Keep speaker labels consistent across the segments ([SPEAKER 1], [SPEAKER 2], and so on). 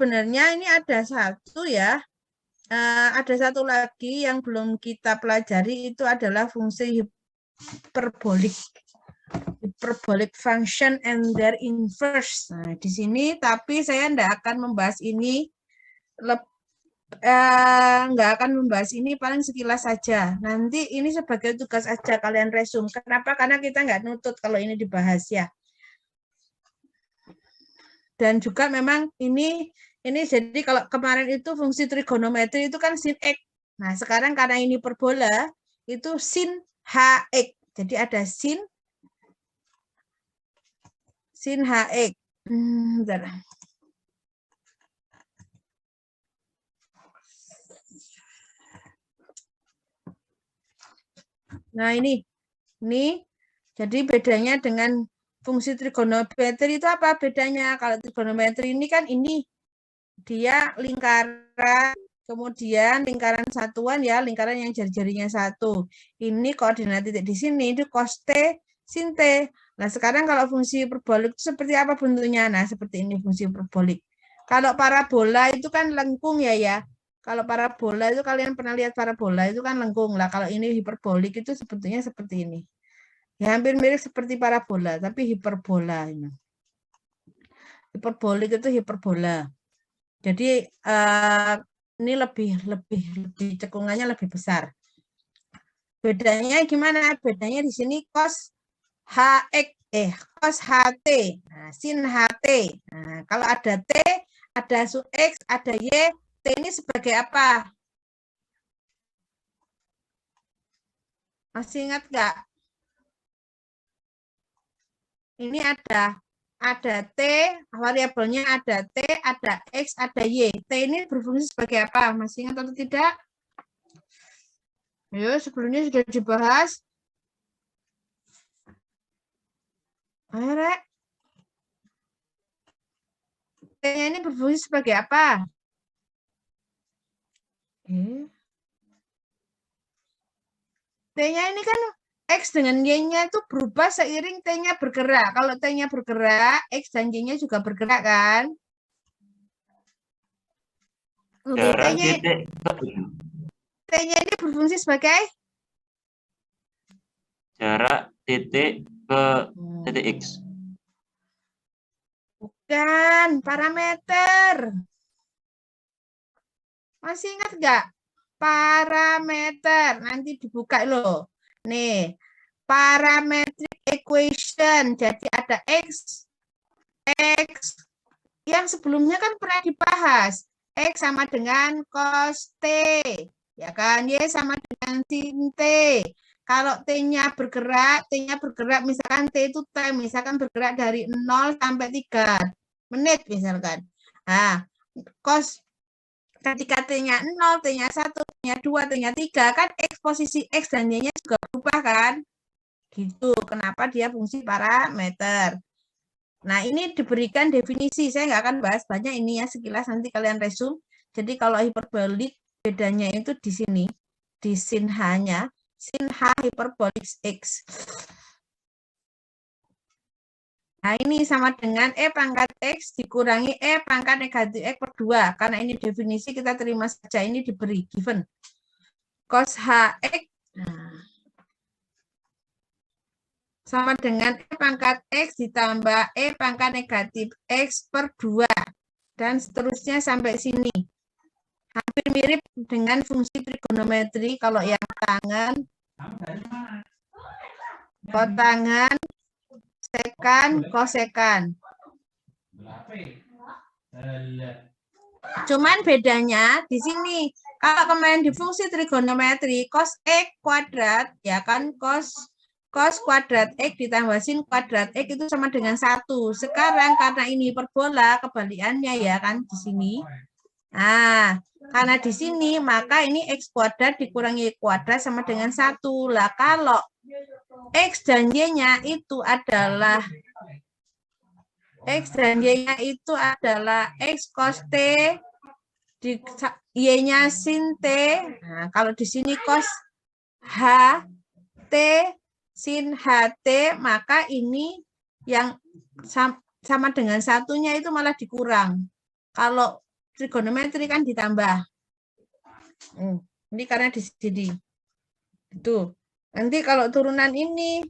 [SPEAKER 1] sebenarnya ini ada satu ya. Ada satu lagi yang belum kita pelajari, itu adalah fungsi hiperbolik. Hyperbolic function and their inverse. Nah, di sini tapi saya tidak akan membahas ini, nggak akan membahas ini, paling sekilas saja. Nanti ini sebagai tugas aja kalian resume. Kenapa? Karena kita nggak nutut kalau ini dibahas ya. Dan juga memang ini jadi kalau kemarin itu fungsi trigonometri itu kan sin x. Nah, sekarang karena ini hiperbola itu sin hx. Jadi ada sin hx. Bentar. Nah, ini jadi bedanya dengan fungsi trigonometri itu apa bedanya? Kalau trigonometri ini kan ini dia lingkaran, kemudian lingkaran satuan ya, lingkaran yang jari-jarinya satu. Ini koordinat titik di sini itu cos T sin T. Nah, sekarang kalau fungsi hiperbolik itu seperti apa bentuknya? Nah, seperti ini fungsi hiperbolik. Kalau parabola itu kan lengkung ya. Kalau parabola itu kalian pernah lihat parabola itu kan lengkung lah. Kalau ini hiperbolik itu sebetulnya seperti ini. Ya, hampir mirip seperti parabola, tapi hiperbola ini. Hiperbolik itu hiperbola. Jadi ini lebih cekungannya lebih besar. Bedanya gimana? Bedanya di sini cos HT. Nah, sin HT. Nah, kalau ada T, ada su X, ada Y, T ini sebagai apa? Masih ingat nggak? Ini ada T, variabelnya ada T, ada X, ada Y. T ini berfungsi sebagai apa? Masih ingat atau tidak? Ayo, sebelumnya sudah dibahas. Ayo, Rek. T-nya ini berfungsi sebagai apa? T-nya ini kan X dengan Y-nya itu berubah seiring T-nya bergerak. Kalau T-nya bergerak, X dan Y-nya juga bergerak kan? T-nya ini berfungsi sebagai?
[SPEAKER 2] Jarak titik ke titik X.
[SPEAKER 1] Bukan, parameter. Masih ingat nggak? Parameter. Nanti dibuka loh. Nih, parametric equation. Jadi ada X yang sebelumnya kan pernah dibahas. X sama dengan cos T. Ya kan? Y sama dengan sin T. Kalau T-nya bergerak misalkan T itu time, misalkan bergerak dari 0 sampai 3 menit misalkan. Nah, cos ketika T-nya 0, T-nya 1, T-nya 2, T-nya 3, kan posisi X dan Y-nya juga berubah kan? Gitu. Kenapa dia fungsi parameter. Nah, ini diberikan definisi. Saya nggak akan bahas banyak ini ya, sekilas nanti kalian resume. Jadi kalau hiperbolik bedanya itu di sini, di sin H-nya, sin H hiperbolik X. Nah, ini sama dengan E pangkat X dikurangi E pangkat negatif X per 2. Karena ini definisi, kita terima saja. Ini diberi, given. Cos HX sama dengan E pangkat X ditambah E pangkat negatif X per 2. Dan seterusnya sampai sini. Hampir mirip dengan fungsi trigonometri. Kalau yang tangan, kotangan, sekan, kosekan. Cuman bedanya di sini. Kalau kemarin di fungsi trigonometri, cos X kuadrat, ya kan, cos kuadrat X ditambah sin kuadrat X itu sama dengan 1. Sekarang karena ini hiperbola, kebalikannya ya kan di sini. Nah, karena di sini maka ini X kuadrat dikurangi Y kuadrat sama dengan 1. Lah kalau X dan Y-nya itu adalah X cos T, Y-nya sin T. Nah, kalau di sini cos H T sin HT, maka ini yang sama dengan satunya itu malah dikurang. Kalau trigonometri kan ditambah. Ini karena di sini. Itu. Nanti kalau turunan ini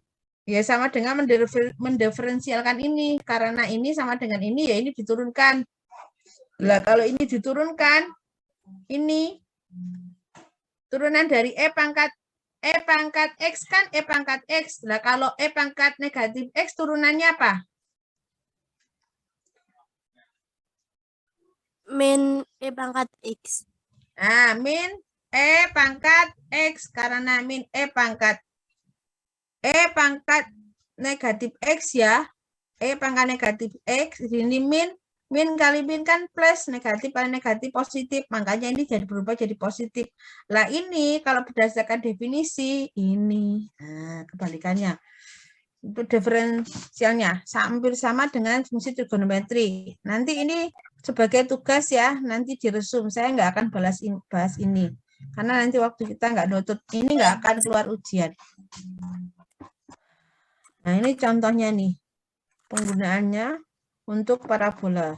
[SPEAKER 1] ya sama dengan mendiferensialkan ini. Karena ini sama dengan ini ya ini diturunkan. Lah kalau ini diturunkan, ini turunan dari E pangkat X kan E pangkat X. Lah kalau E pangkat negatif X turunannya apa?
[SPEAKER 3] Min E pangkat X.
[SPEAKER 1] Nah, min E pangkat X. Karena min E pangkat negatif X ya. E pangkat negatif X. Ini min kali min kan plus, negatif kali negatif positif. Makanya ini jadi berubah jadi positif. Lah ini kalau berdasarkan definisi, ini. Nah, kebalikannya. Itu diferensialnya. Hampir sama dengan fungsi trigonometri. Nanti ini sebagai tugas ya, nanti diresum. Saya nggak akan bahas ini. Karena nanti waktu kita nggak nutut, ini nggak akan keluar ujian. Nah, ini contohnya nih. Penggunaannya untuk parabola.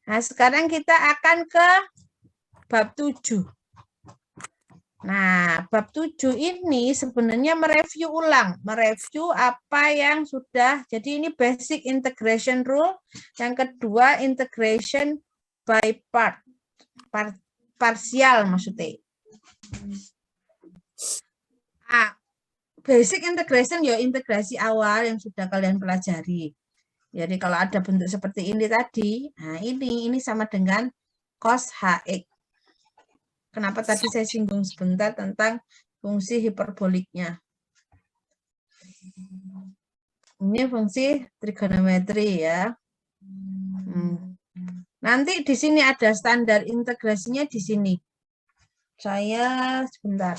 [SPEAKER 1] Nah, sekarang kita akan ke bab 7. Nah, bab 7 ini sebenarnya mereview ulang. Mereview apa yang sudah. Jadi ini basic integration rule. Yang kedua, integration by part. Parsial maksudnya. Basic integration ya integrasi awal yang sudah kalian pelajari. Jadi kalau ada bentuk seperti ini tadi, nah ini sama dengan cos HX. Kenapa tadi saya singgung sebentar tentang fungsi hiperboliknya. Ini fungsi trigonometri ya. Nanti di sini ada standar integrasinya di sini. Saya sebentar.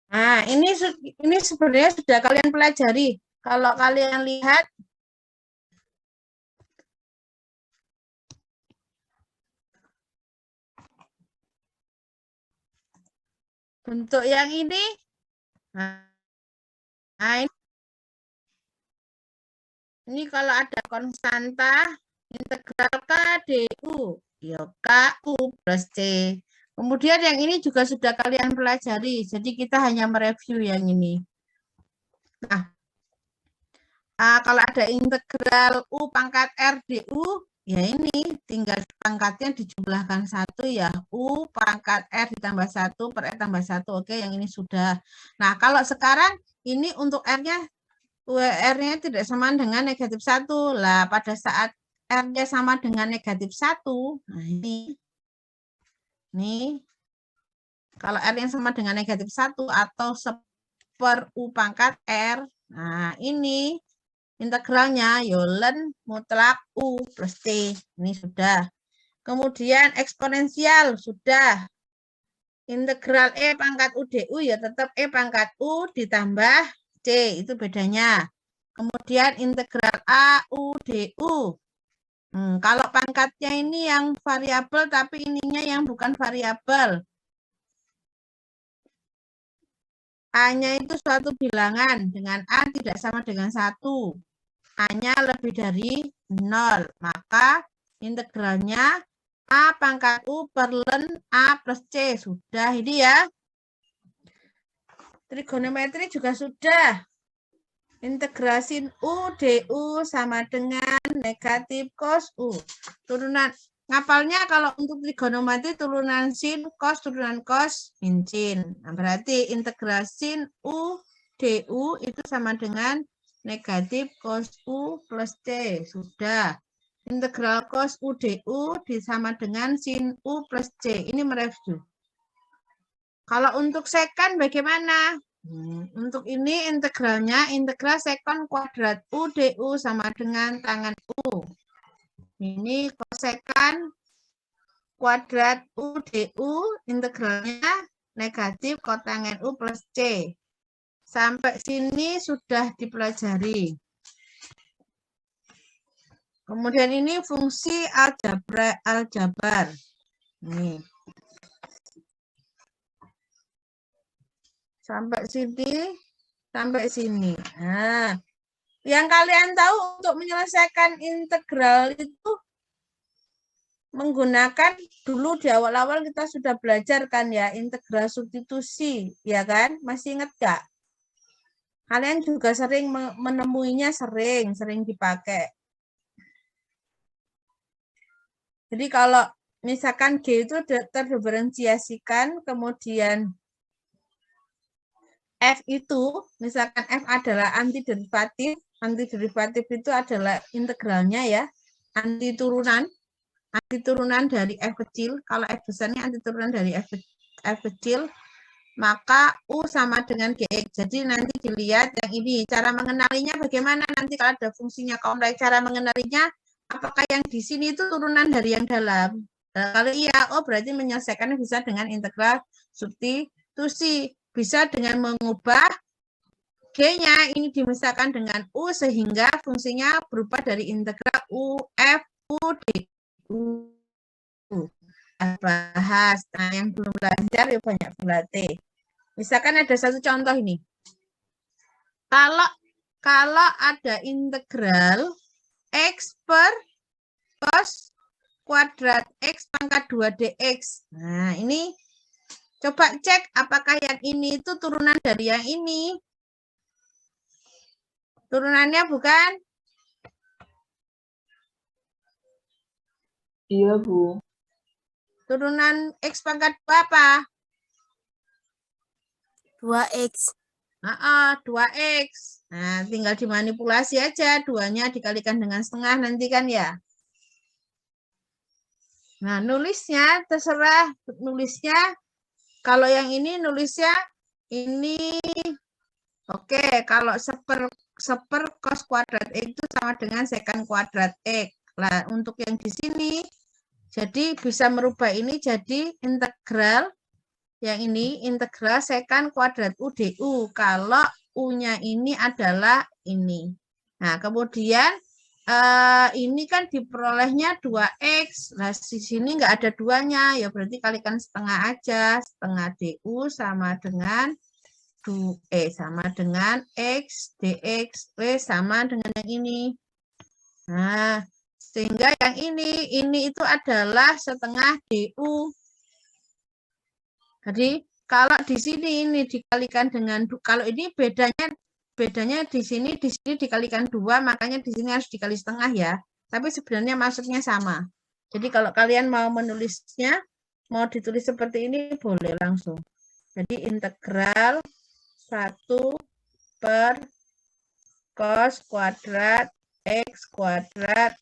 [SPEAKER 1] Nah, ini sebenarnya sudah kalian pelajari. Kalau kalian lihat bentuk yang ini, nah ini kalau ada konstanta integral K du, ya KU plus C. Kemudian yang ini juga sudah kalian pelajari, jadi kita hanya mereview yang ini. Nah, kalau ada integral U pangkat R du, ya ini tinggal pangkatnya dijumlahkan 1 ya. U pangkat R ditambah 1 per R tambah 1. Oke, yang ini sudah. Nah, kalau sekarang ini untuk R-nya, R-nya tidak sama dengan negatif 1. Lah, pada saat R-nya sama dengan negatif 1, nah ini. Nih, kalau R yang sama dengan negatif 1 atau per U pangkat R, nah ini integralnya yolen mutlak U plus T. Ini sudah. Kemudian eksponensial sudah. Integral E pangkat U du ya tetap E pangkat U ditambah C. Itu bedanya. Kemudian integral A U du. Kalau pangkatnya ini yang variabel tapi ininya yang bukan variabel. A-nya itu suatu bilangan dengan A tidak sama dengan 1. A-nya lebih dari 0. Maka integralnya A pangkat U per ln A plus C. Sudah ini ya. Trigonometri juga sudah. Integrasi U du sama dengan negatif cos U. Turunan ngapalnya kalau untuk trigonometri turunan sin cos turunan cos min sin. Nah, berarti integrasi U du itu sama dengan negatif cos U plus C. Sudah. Integral cos U du sama dengan sin U plus C. Ini mereview. Kalau untuk secant bagaimana? Untuk ini integralnya, integral sekon kuadrat U DU sama dengan tangan U. Ini kosekan kuadrat U DU, integralnya negatif kotangen U plus C. Sampai sini sudah dipelajari. Kemudian ini fungsi aljabar. Nih. Sampai sini. Nah, yang kalian tahu untuk menyelesaikan integral itu menggunakan dulu di awal-awal kita sudah belajar kan ya, integral substitusi, ya kan? Masih ingat gak? Kalian juga sering menemuinya, sering dipakai. Jadi kalau misalkan G itu terdiferensiasikan, kemudian F itu, misalkan F adalah antiderivatif itu adalah integralnya ya, antiturunan dari F kecil. Kalau F besarnya antiturunan dari F kecil, maka U sama dengan GX. Jadi nanti dilihat yang ini, cara mengenalinya bagaimana nanti kalau ada fungsinya kompleks, cara mengenalinya apakah yang di sini itu turunan dari yang dalam. Nah, kalau iya, oh berarti menyelesaikannya bisa dengan integral substitusi. Bisa dengan mengubah G-nya ini dimisahkan dengan U sehingga fungsinya berubah dari integral U, F, U, D, U. Bahas. Nah, yang belum belajar ya banyak berlatih. Misalkan ada satu contoh ini. Kalau ada integral X per cos kuadrat X pangkat 2 dx. Nah, ini coba cek apakah yang ini itu turunan dari yang ini. Turunannya bukan?
[SPEAKER 4] Iya, Bu.
[SPEAKER 1] Turunan X pangkat berapa?
[SPEAKER 3] 2X.
[SPEAKER 1] 2X. Nah, tinggal dimanipulasi aja. 2-nya dikalikan dengan setengah nanti kan ya. Nah, nulisnya terserah. Nulisnya, kalau yang ini nulisnya ini. Oke, kalau seper cos kuadrat X itu sama dengan sekan kuadrat X. Nah, untuk yang di sini, jadi bisa merubah ini jadi integral. Yang ini integral sekan kuadrat U DU. Kalau U-nya ini adalah ini. Nah, kemudian ini kan diperolehnya 2X. Nah, di sini nggak ada 2-nya. Ya berarti kalikan setengah aja. Setengah DU sama dengan sama dengan X dx. Sama dengan yang ini. Nah, sehingga yang ini itu adalah setengah DU. Jadi kalau di sini ini dikalikan dengan, kalau ini bedanya di sini dikalikan 2, makanya di sini harus dikali setengah ya. Tapi sebenarnya maksudnya sama. Jadi kalau kalian mau menulisnya, mau ditulis seperti ini boleh langsung. Jadi integral 1 per cos kuadrat X kuadrat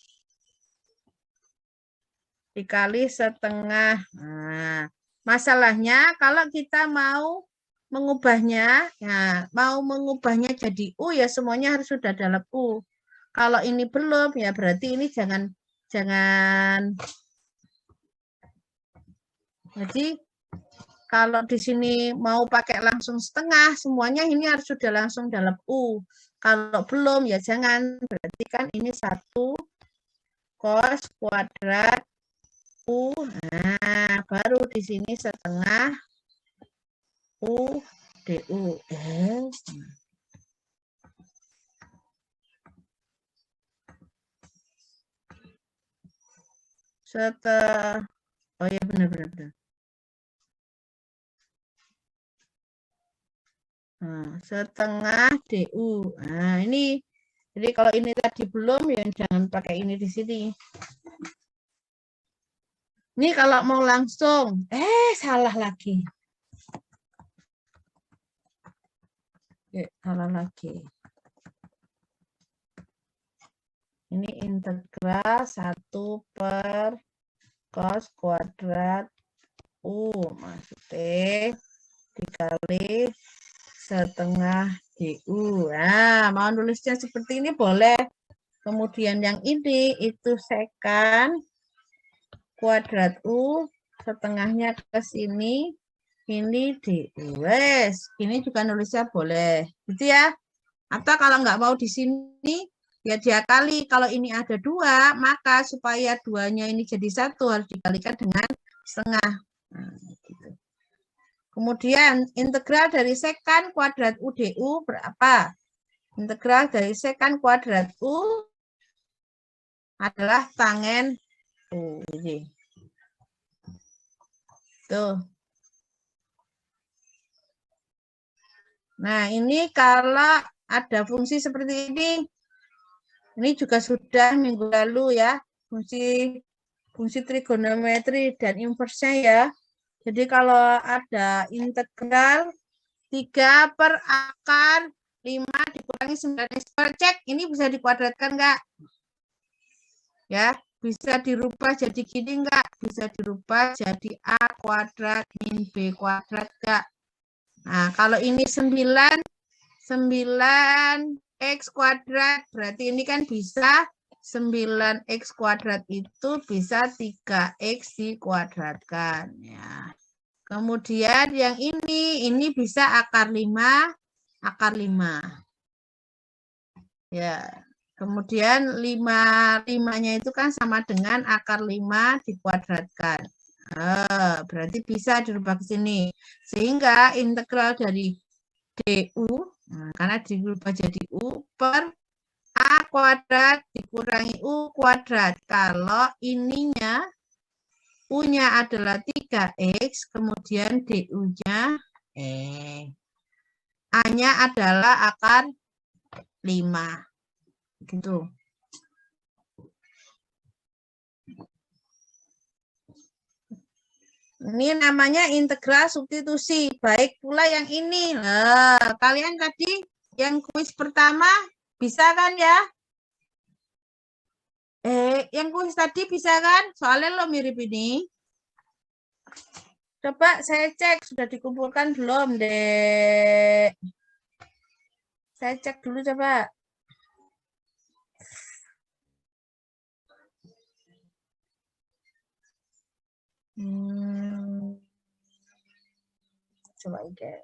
[SPEAKER 1] dikali setengah. Nah, masalahnya kalau kita mau mengubahnya, ya, mau mengubahnya jadi U ya semuanya harus sudah dalam U. Kalau ini belum ya berarti ini jangan. Jadi kalau di sini mau pakai langsung setengah, semuanya ini harus sudah langsung dalam U. Kalau belum ya jangan, berarti kan ini 1 cos kuadrat U. Nah, baru di sini setengah U DU. Oh ya benar. Nah, setengah DU. Nah, ini jadi kalau ini tadi belum ya jangan pakai ini di sini. Ini kalau mau langsung, salah lagi. Salah lagi. Ini integral 1 per cos kuadrat U. Maksudnya dikali setengah DU. Nah, mau nulisnya seperti ini boleh. Kemudian yang ini itu sekan kuadrat U, setengahnya ke sini, ini DU. Wes, ini juga nulisnya boleh. Gitu ya. Atau kalau nggak mau di sini, ya diakali. Kalau ini ada 2, maka supaya 2-nya ini jadi 1 harus dikalikan dengan setengah. Nah, gitu. Kemudian integral dari sekan kuadrat U DU berapa? Integral dari sekan kuadrat U adalah tangen U. Ini. Tuh. Nah, ini kalau ada fungsi seperti ini juga sudah minggu lalu ya, fungsi trigonometri dan inversnya ya. Jadi kalau ada integral 3 per akar 5 dikurangi 9x per cek, ini bisa dikuadratkan enggak? Ya, bisa dirubah jadi gini enggak? Bisa dirubah jadi A kuadrat min B kuadrat enggak? Nah, kalau ini 9x kuadrat, berarti ini kan bisa 9x kuadrat itu bisa 3x dikuadratkan. Ya. Kemudian yang ini bisa akar 5, akar 5. Ya. Kemudian 5-nya itu kan sama dengan akar 5 dikuadratkan. Berarti bisa dirubah ke sini. Sehingga integral dari DU, karena dirubah jadi U per A kuadrat dikurangi U kuadrat. Kalau ininya U-nya adalah 3X, kemudian DU-nya A-nya adalah akar 5. Gitu. Ini namanya integral substitusi. Baik pula yang ini. Nah, kalian tadi yang kuis pertama bisa kan ya? Yang kuis tadi bisa kan? Soalnya lo mirip ini. Coba saya cek sudah dikumpulkan belum, Dek? Saya cek dulu coba. Coba deh.